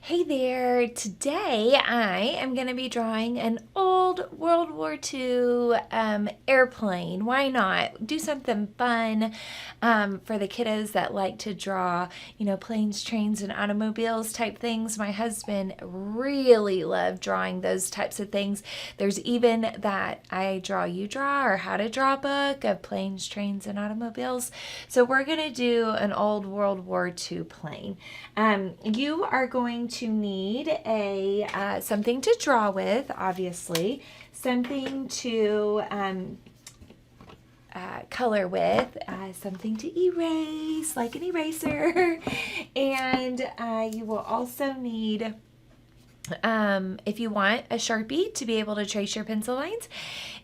Hey there! Today I am going to be drawing an old World War II airplane. Why not? Do something fun for the kiddos that like to draw, planes, trains, and automobiles type things. My husband really loved drawing those types of things. There's even that I Draw You Draw or How to Draw book of planes, trains, and automobiles. So we're going to do an old World War II plane. You are going to need a something to draw with, obviously, something to color with, something to erase, like an eraser, and you will also need, if you want, a Sharpie to be able to trace your pencil lines.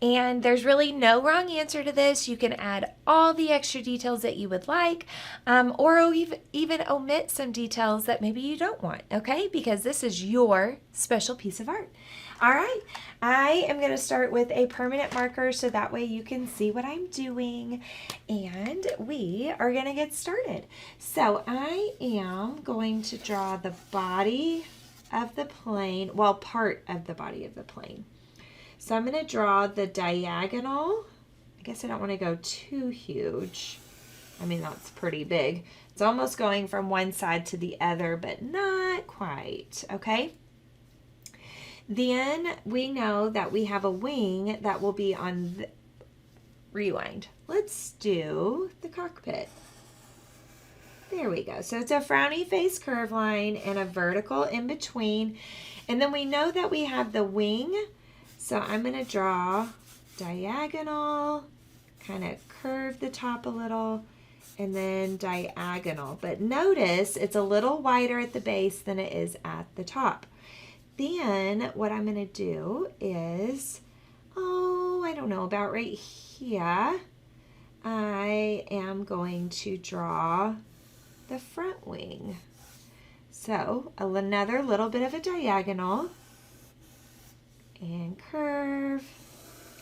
And there's really no wrong answer to this. You can add all the extra details that you would like, or even omit some details that maybe you don't want, okay? Because this is your special piece of art. All right, I am going to start with a permanent marker so that way you can see what I'm doing, and we are going to get started. So I am going to draw the body of the plane, well, part of the body of the plane. So I'm going to draw the diagonal. I guess I don't want to go too huge. I mean, that's pretty big. It's almost going from one side to the other, but not quite, okay? Then we know that we have a wing that will be on the, rewind. Let's do the cockpit. There we go. So it's a frowny face curve line and a vertical in between. And then we know that we have the wing. So I'm going to draw diagonal, kind of curve the top a little, and then diagonal. But notice it's a little wider at the base than it is at the top. Then what I'm going to do is, I don't know, about right here, I am going to draw the front wing. So another little bit of a diagonal and curve,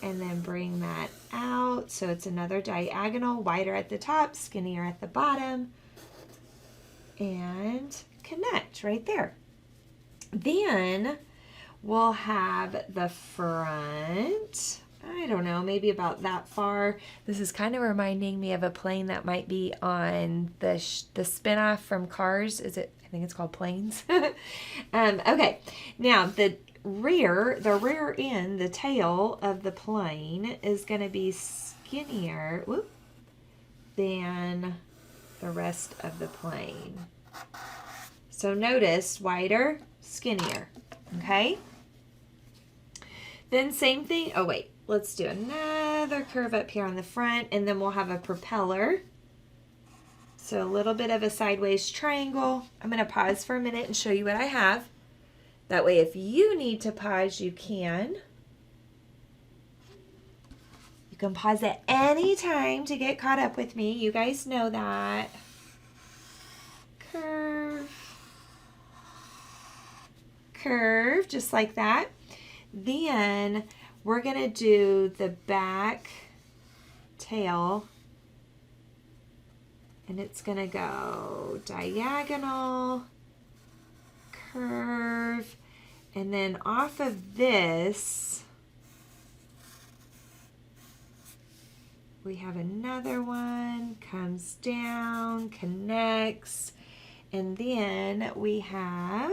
and then bring that out. So it's another diagonal, wider at the top, skinnier at the bottom, and connect right there. Then we'll have the front, I don't know, maybe about that far. This is kind of reminding me of a plane that might be on the spinoff from Cars. I think it's called Planes. Okay, now the rear end, the tail of the plane is going to be skinnier than the rest of the plane. So notice, wider, skinnier, okay? Then same thing, let's do another curve up here on the front, and then we'll have a propeller. So a little bit of a sideways triangle. I'm going to pause for a minute and show you what I have. That way, if you need to pause, you can. You can pause at any time to get caught up with me. You guys know that. Curve, just like that. Then we're going to do the back tail. And it's going to go diagonal, curve, and then off of this, we have another one, comes down, connects, and then we have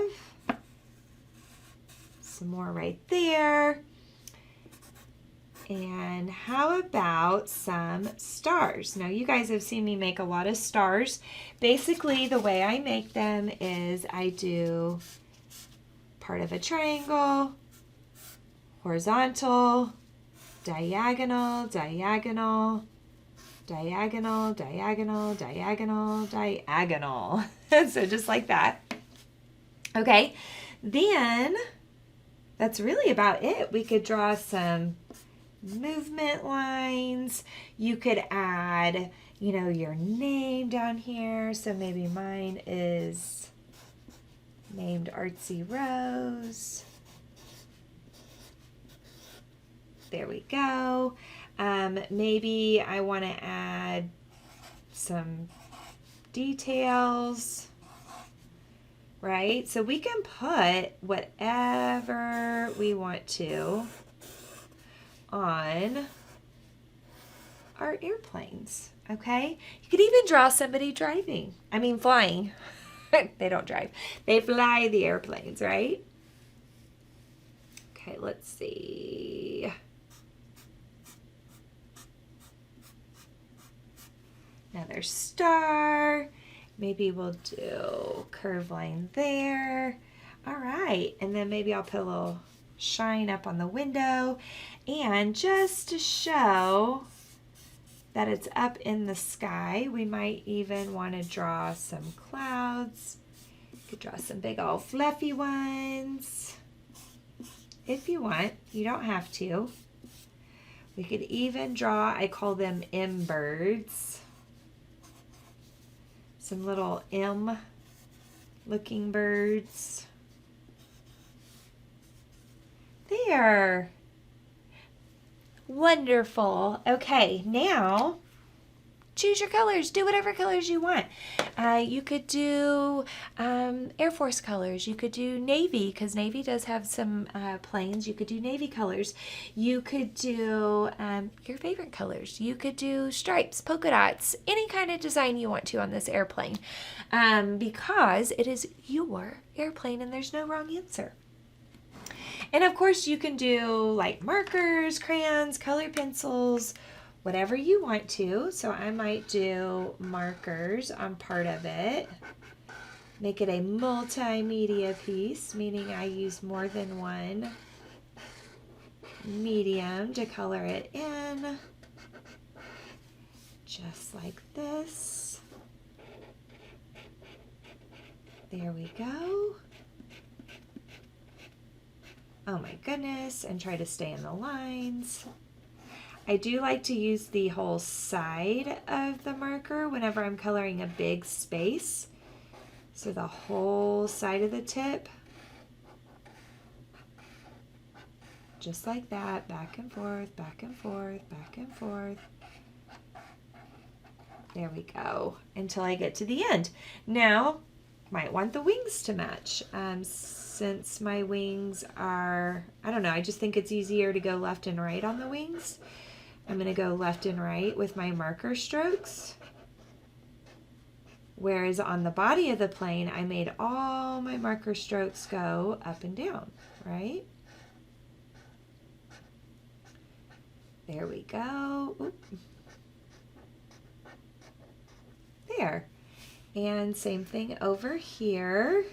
some more right there. And how about some stars? Now you guys have seen me make a lot of stars. Basically the way I make them is I do part of a triangle, horizontal, diagonal, diagonal, diagonal, diagonal, diagonal, diagonal. So just like that. Okay, then that's really about it. We could draw some movement lines. You could add, your name down here. So maybe mine is named Artsy Rose. There we go. Maybe I want to add some details right? So we can put whatever we want to on our airplanes, okay? You could even draw somebody flying. They don't drive. They fly the airplanes, right? Okay, let's see. Another star. Maybe we'll do curved line there. All right, and then maybe I'll put a little shine up on the window. And just to show that it's up in the sky, we might even want to draw some clouds. You could draw some big old fluffy ones if you want. You don't have to. We could even draw, I call them M birds. Some little M looking birds. There. Wonderful. Okay, now choose your colors. Do whatever colors you want. You could do Air Force colors. You could do Navy, because Navy does have some planes. You could do Navy colors. You could do your favorite colors. You could do stripes, polka dots, any kind of design you want to on this airplane, because it is your airplane and there's no wrong answer. And of course you can do like markers, crayons, color pencils, whatever you want to. So I might do markers on part of it. Make it a multimedia piece, meaning I use more than one medium to color it in. Just like this. There we go. Oh my goodness, and try to stay in the lines. I do like to use the whole side of the marker whenever I'm coloring a big space. So the whole side of the tip. Just like that, back and forth, back and forth, back and forth. There we go, until I get to the end. Now, might want the wings to match. Since my wings are, I don't know, I just think it's easier to go left and right on the wings. I'm going to go left and right with my marker strokes. Whereas on the body of the plane, I made all my marker strokes go up and down, right? There we go. Oop. There. And same thing over here.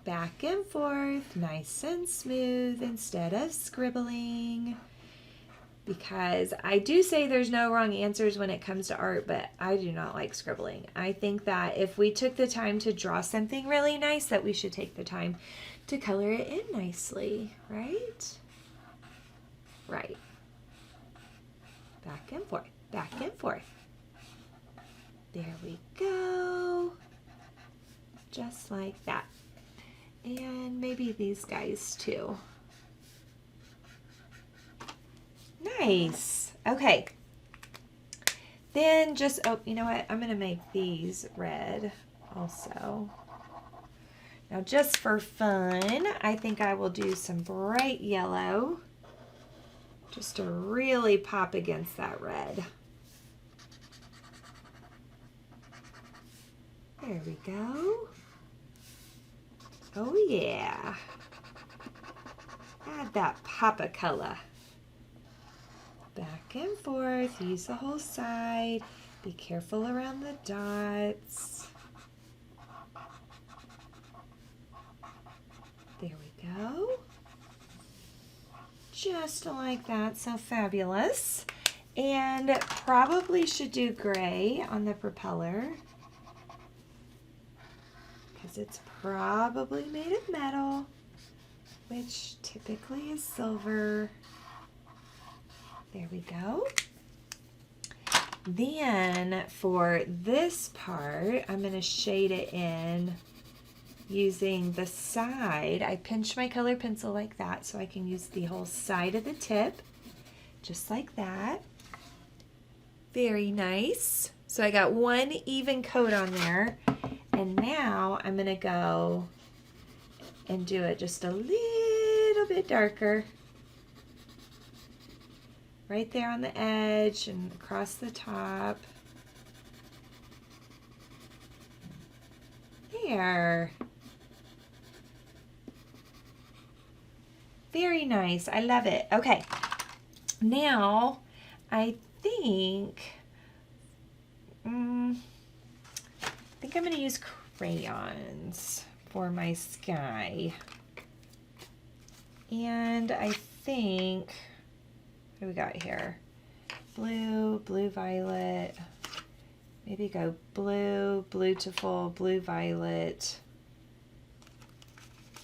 Back and forth, nice and smooth instead of scribbling. Because I do say there's no wrong answers when it comes to art, but I do not like scribbling. I think that if we took the time to draw something really nice, that we should take the time to color it in nicely, right? Right. Back and forth, back and forth. There we go. Just like that. And maybe these guys too. Nice. Okay. Then just, oh, you know what? I'm going to make these red also. Now just for fun, I think I will do some bright yellow just to really pop against that red. There we go. Oh yeah. Add that pop of color. Back and forth, use the whole side. Be careful around the dots. There we go. Just like that, so fabulous. And probably should do gray on the propeller, because it's probably made of metal, which typically is silver. There we go. Then for this part, I'm going to shade it in using the side. I pinch my color pencil like that so I can use the whole side of the tip, just like that. Very nice. So I got one even coat on there, and now I'm gonna go and do it just a little bit darker. Right there on the edge and across the top. There. Very nice. I love it. Okay. Now, I think I'm going to use crayons for my sky. And I think, what do we got here? Blue, blue, violet. Maybe go blue, 𝗀𝗱𝗱𝗆, blue, violet.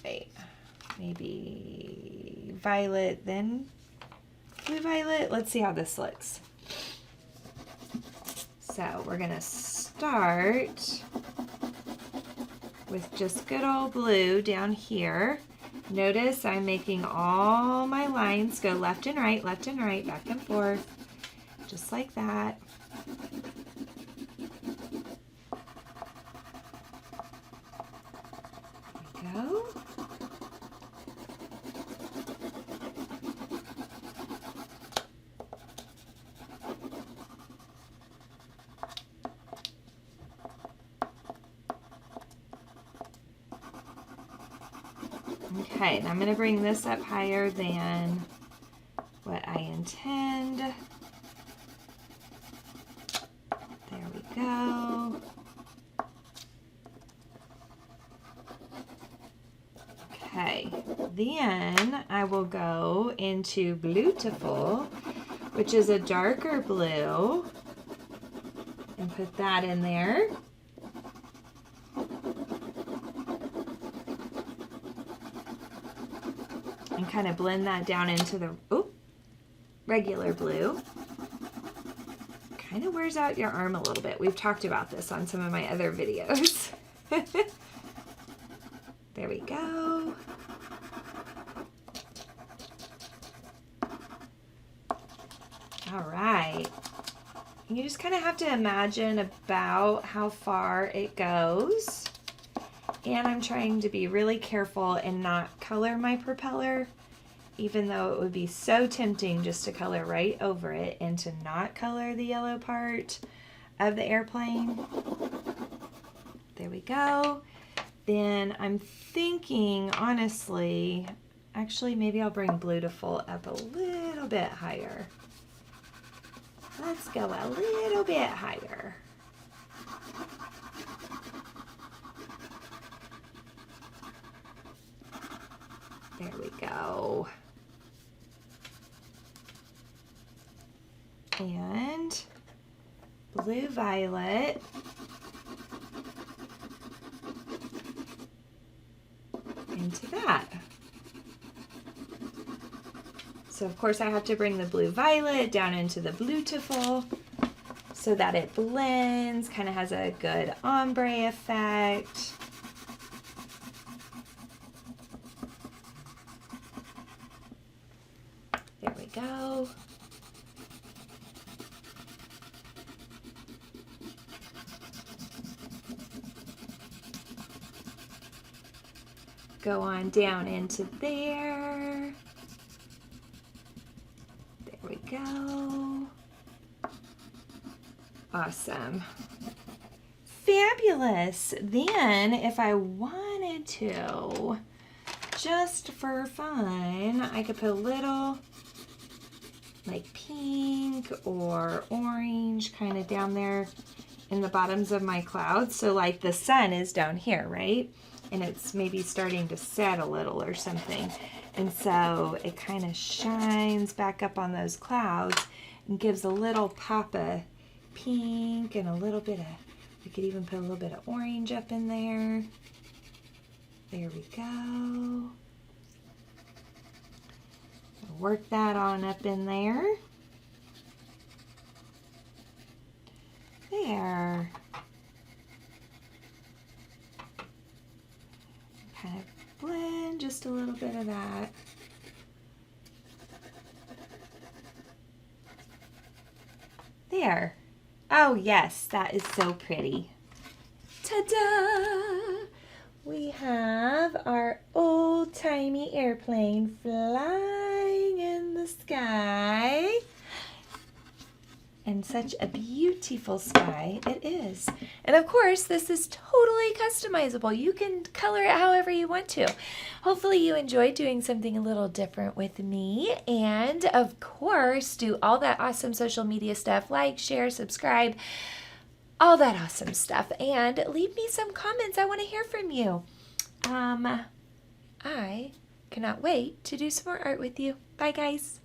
Wait, maybe violet, then blue, violet. Let's see how this looks. So we're gonna start with just good old blue down here. Notice I'm making all my lines go left and right, back and forth, just like that. There we go. Okay, and I'm going to bring this up higher than what I intend. There we go. Okay, then I will go into 𝗀𝗱𝗱𝗆, which is a darker blue, and put that in there. And kind of blend that down into the regular blue. Kind of wears out your arm a little bit. We've talked about this on some of my other videos. There we go. All right. You just kind of have to imagine about how far it goes. And I'm trying to be really careful and not color my propeller, even though it would be so tempting just to color right over it and to not color the yellow part of the airplane. There we go. Then I'm thinking, honestly, actually maybe I'll bring 𝗀𝗱𝗱𝗆 up a little bit higher. Let's go a little bit higher. There we go. And blue, violet. Into that. So of course I have to bring the blue, violet down into the 𝗀𝗱𝗱𝗆 so that it blends, kind of has a good ombre effect. There we go. Go on down into there. There we go. Awesome. Fabulous. Then if I wanted to, just for fun, I could put a little like pink or orange kind of down there in the bottoms of my clouds. So like the sun is down here, right? And it's maybe starting to set a little or something. And so it kind of shines back up on those clouds and gives a little pop of pink and a little bit of, we could even put a little bit of orange up in there. There we go. Work that on up in there. There. Kind of blend just a little bit of that. There. Oh yes, that is so pretty. Ta-da! We have our old-timey airplane flying in the sky. And such a beautiful sky it is. And of course, this is totally customizable. You can color it however you want to. Hopefully you enjoyed doing something a little different with me. And of course, do all that awesome social media stuff. Like, share, subscribe, all that awesome stuff. And leave me some comments. I want to hear from you. I cannot wait to do some more art with you. Bye, guys.